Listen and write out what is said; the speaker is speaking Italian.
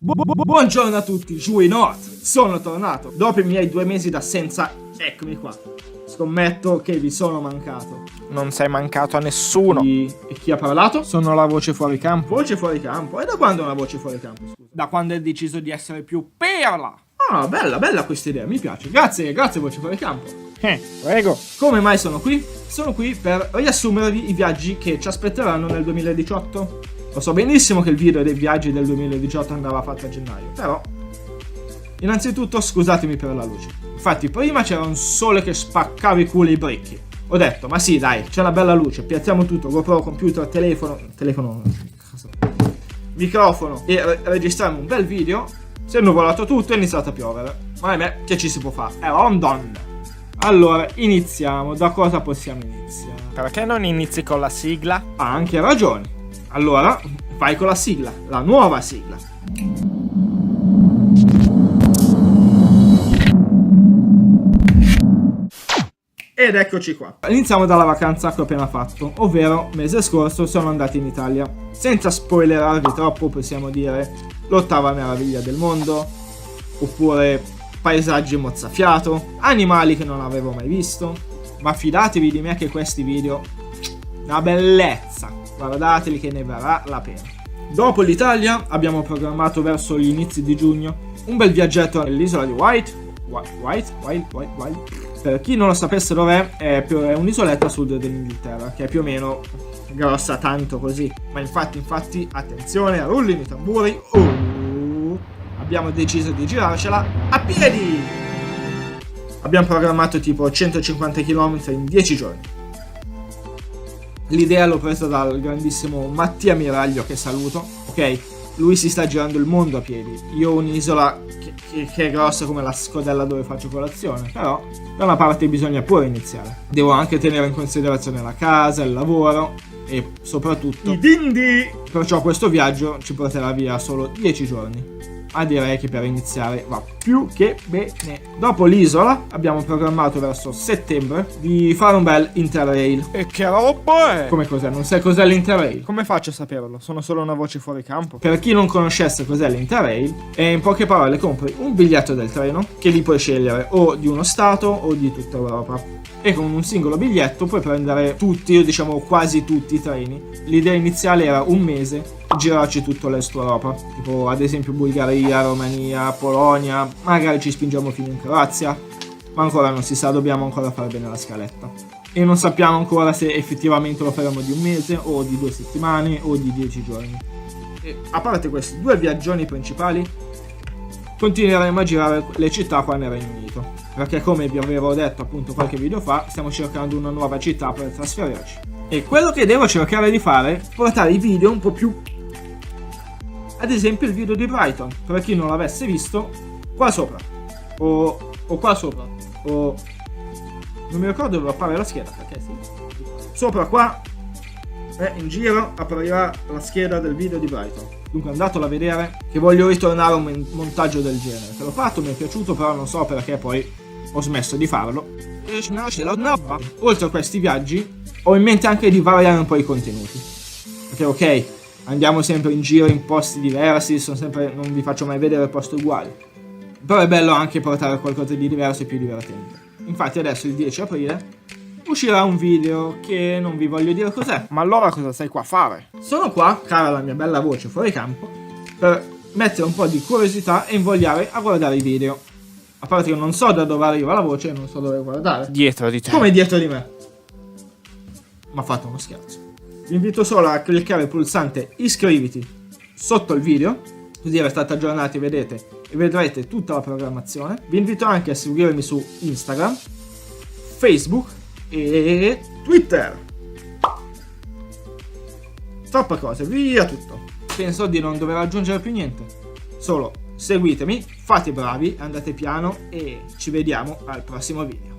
Buongiorno a tutti, Juinot! Sono tornato dopo i miei 2 mesi d'assenza. Eccomi qua. Scommetto che vi sono mancato. Non sei mancato a nessuno. E chi ha parlato? Sono la voce fuori campo. Voce fuori campo? E da quando è una voce fuori campo, scusa? Da quando hai deciso di essere più perla. Ah, bella questa idea, mi piace. Grazie voce fuori campo. Prego. Come mai sono qui? Sono qui per riassumervi i viaggi che ci aspetteranno nel 2018. Lo so benissimo che il video dei viaggi del 2018 andava fatto a gennaio, però innanzitutto scusatemi per la luce. Infatti prima c'era un sole che spaccava i culi ai bricchi. Ho detto, ma sì dai, c'è una bella luce, piazziamo tutto, GoPro, computer, microfono e registriamo un bel video. Si è nuvolato tutto e è iniziato a piovere. Ma ahimè, che ci si può fare? È London. Allora, iniziamo. Da cosa possiamo iniziare? Perché non inizi con la sigla? Ha anche ragione. Allora, vai con la sigla, la nuova sigla. Ed eccoci qua. Iniziamo dalla vacanza che ho appena fatto, ovvero mese scorso sono andato in Italia. Senza spoilerarvi troppo, possiamo dire l'8ª meraviglia del mondo, oppure paesaggi mozzafiato, animali che non avevo mai visto, ma fidatevi di me che questi video, una bellezza. Guardateli che ne varrà la pena. Dopo l'Italia abbiamo programmato verso gli inizi di giugno un bel viaggetto nell'isola di White. Per chi non lo sapesse dov'è, è un'isoletta a sud dell'Inghilterra, che è più o meno grossa tanto così. Ma infatti, attenzione, rullino i tamburi. Abbiamo deciso di girarcela a piedi. Abbiamo programmato tipo 150 km in 10 giorni. L'idea l'ho presa dal grandissimo Mattia Miraglio, che saluto, ok? Lui si sta girando il mondo a piedi. Io ho un'isola che è grossa come la scodella dove faccio colazione, però da una parte bisogna pure iniziare. Devo anche tenere in considerazione la casa, il lavoro e soprattutto i dindi. Perciò questo viaggio ci porterà via solo 10 giorni. Ma direi che per iniziare va più che bene. Dopo l'isola abbiamo programmato verso settembre di fare un bel Interrail. E che roba è? Come cos'è? Non sai cos'è l'Interrail? Come faccio a saperlo? Sono solo una voce fuori campo. Per chi non conoscesse cos'è l'Interrail, in poche parole compri un biglietto del treno che li puoi scegliere o di uno stato o di tutta Europa. E con un singolo biglietto puoi prendere tutti, o diciamo quasi tutti i treni. L'idea iniziale era un mese girarci tutto l'Est Europa, tipo ad esempio Bulgaria, Romania, Polonia, magari ci spingiamo fino in Croazia, ma ancora non si sa, dobbiamo ancora fare bene la scaletta. E non sappiamo ancora se effettivamente lo faremo di un mese, o di 2 settimane, o di 10 giorni. E a parte questi 2 viaggioni principali, continueremo a girare le città qua nel Regno Unito, perché come vi avevo detto appunto qualche video fa, stiamo cercando una nuova città per trasferirci. E quello che devo cercare di fare è portare i video un po' più... Ad esempio il video di Brighton, per chi non l'avesse visto, qua sopra, o qua sopra, o... non mi ricordo dove appare la scheda, perché sì. Sopra qua, in giro, apparirà la scheda del video di Brighton. Dunque andatelo a vedere, che voglio ritornare a un montaggio del genere. Che l'ho fatto, mi è piaciuto, però non so perché poi ho smesso di farlo. Oltre a questi viaggi, ho in mente anche di variare un po' i contenuti. Perché ok, andiamo sempre in giro in posti diversi, non vi faccio mai vedere posti uguali. Però è bello anche portare qualcosa di diverso e più divertente. Infatti adesso il 10 aprile uscirà un video che non vi voglio dire cos'è. Ma allora cosa sei qua a fare? Sono qua, cara la mia bella voce fuori campo, per mettere un po' di curiosità e invogliare a guardare i video. A parte che non so da dove arriva la voce e non so dove guardare. Dietro di te. Come dietro di me? Ma fate uno scherzo. Vi invito solo a cliccare il pulsante iscriviti sotto il video, così restate aggiornati, vedete e vedrete tutta la programmazione. Vi invito anche a seguirmi su Instagram, Facebook e Twitter. Troppe cose, via tutto. Penso di non dover aggiungere più niente. Solo seguitemi, fate bravi, andate piano e ci vediamo al prossimo video.